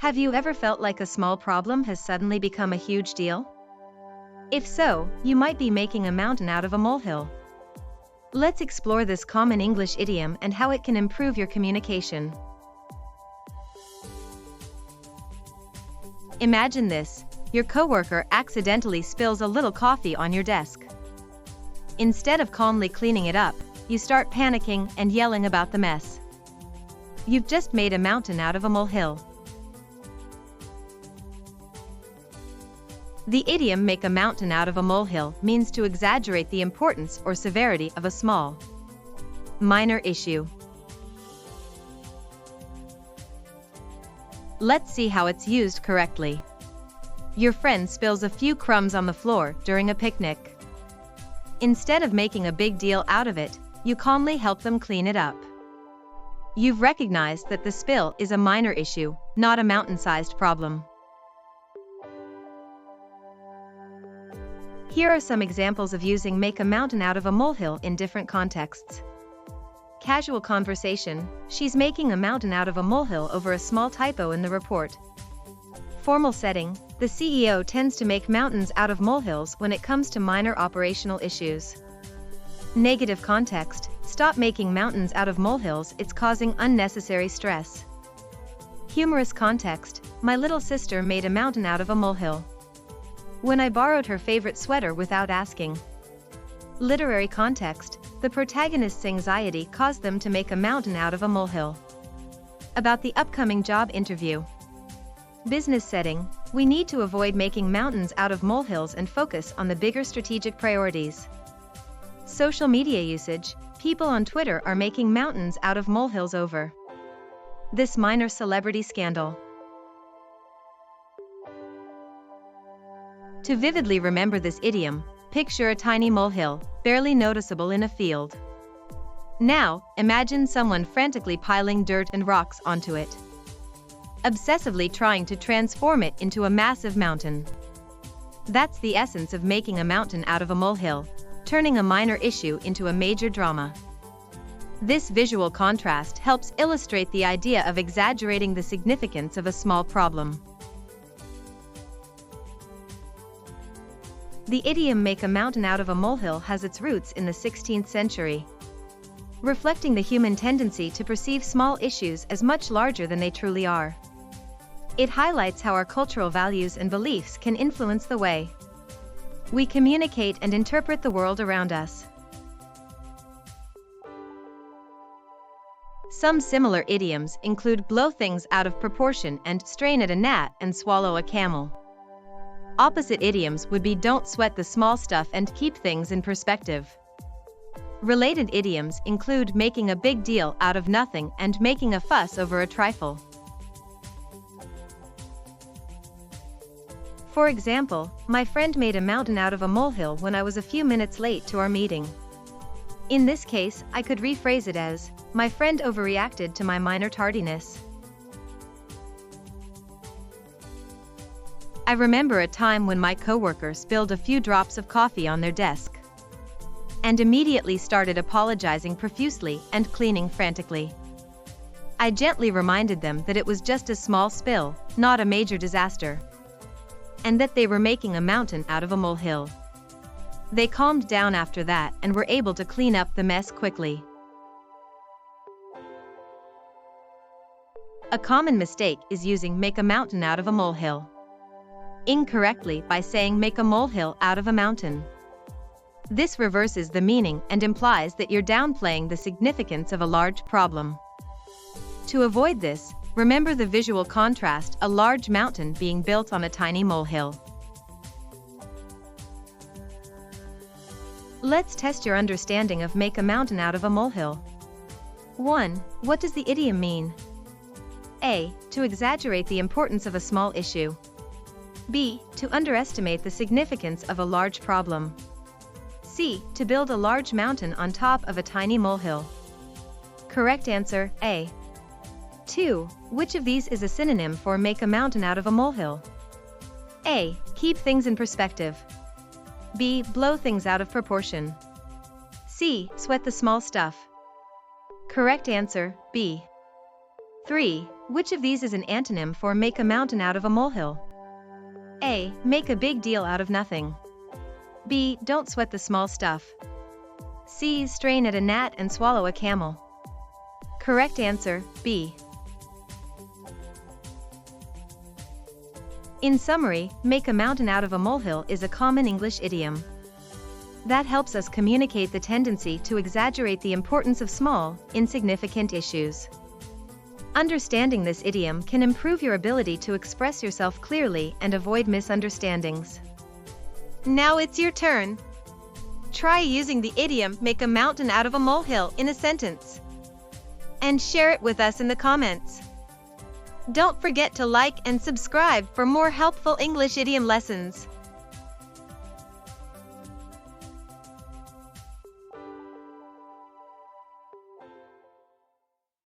Have you ever felt like a small problem has suddenly become a huge deal? If so, you might be making a mountain out of a molehill. Let's explore this common English idiom and how it can improve your communication. Imagine this: your coworker accidentally spills a little coffee on your desk. Instead of calmly cleaning it up, you start panicking and yelling about the mess. You've just made a mountain out of a molehill. The idiom "make a mountain out of a molehill" means to exaggerate the importance or severity of a small, minor issue. Let's see how it's used correctly. Your friend spills a few crumbs on the floor during a picnic. Instead of making a big deal out of it, you calmly help them clean it up. You've recognized that the spill is a minor issue, not a mountain-sized problem. Here are some examples of using "make a mountain out of a molehill" in different contexts. Casual conversation: she's making a mountain out of a molehill over a small typo in the report. Formal setting: the CEO tends to make mountains out of molehills when it comes to minor operational issues. Negative context: stop making mountains out of molehills, it's causing unnecessary stress. Humorous context: my little sister made a mountain out of a molehill when I borrowed her favorite sweater without asking. Literary context: the protagonist's anxiety caused them to make a mountain out of a molehill. About the upcoming job interview. Business setting: we need to avoid making mountains out of molehills and focus on the bigger strategic priorities. Social media usage: people on Twitter are making mountains out of molehills over this minor celebrity scandal. To vividly remember this idiom, picture a tiny molehill, barely noticeable in a field. Now, imagine someone frantically piling dirt and rocks onto it, obsessively trying to transform it into a massive mountain. That's the essence of making a mountain out of a molehill, turning a minor issue into a major drama. This visual contrast helps illustrate the idea of exaggerating the significance of a small problem. The idiom "make a mountain out of a molehill" has its roots in the 16th century, reflecting the human tendency to perceive small issues as much larger than they truly are. It highlights how our cultural values and beliefs can influence the way we communicate and interpret the world around us. Some similar idioms include "blow things out of proportion" and "strain at a gnat and swallow a camel." Opposite idioms would be "don't sweat the small stuff" and "keep things in perspective." Related idioms include "making a big deal out of nothing" and "making a fuss over a trifle." For example, my friend made a mountain out of a molehill when I was a few minutes late to our meeting. In this case, I could rephrase it as, my friend overreacted to my minor tardiness. I remember a time when my coworker spilled a few drops of coffee on their desk and immediately started apologizing profusely and cleaning frantically. I gently reminded them that it was just a small spill, not a major disaster, and that they were making a mountain out of a molehill. They calmed down after that and were able to clean up the mess quickly. A common mistake is using "make a mountain out of a molehill" incorrectly by saying "make a molehill out of a mountain." This reverses the meaning and implies that you're downplaying the significance of a large problem. To avoid this, remember the visual contrast: a large mountain being built on a tiny molehill. Let's test your understanding of "make a mountain out of a molehill." 1. What does the idiom mean? A. To exaggerate the importance of a small issue. B. To underestimate the significance of a large problem. C. To build a large mountain on top of a tiny molehill. Correct answer, A. 2. Which of these is a synonym for "make a mountain out of a molehill"? A. Keep things in perspective. B. Blow things out of proportion. C. Sweat the small stuff. Correct answer, B. 3. Which of these is an antonym for make a mountain out of a molehill? A. Make a big deal out of nothing. B. Don't sweat the small stuff. C. Strain at a gnat and swallow a camel. Correct answer, B. In summary, make a mountain out of a molehill is a common English idiom that helps us communicate the tendency to exaggerate the importance of small, insignificant issues. Understanding this idiom can improve your ability to express yourself clearly and avoid misunderstandings. Now it's your turn. Try using the idiom make a mountain out of a molehill in a sentence. And share it with us in the comments. Don't forget to like and subscribe for more helpful English idiom lessons.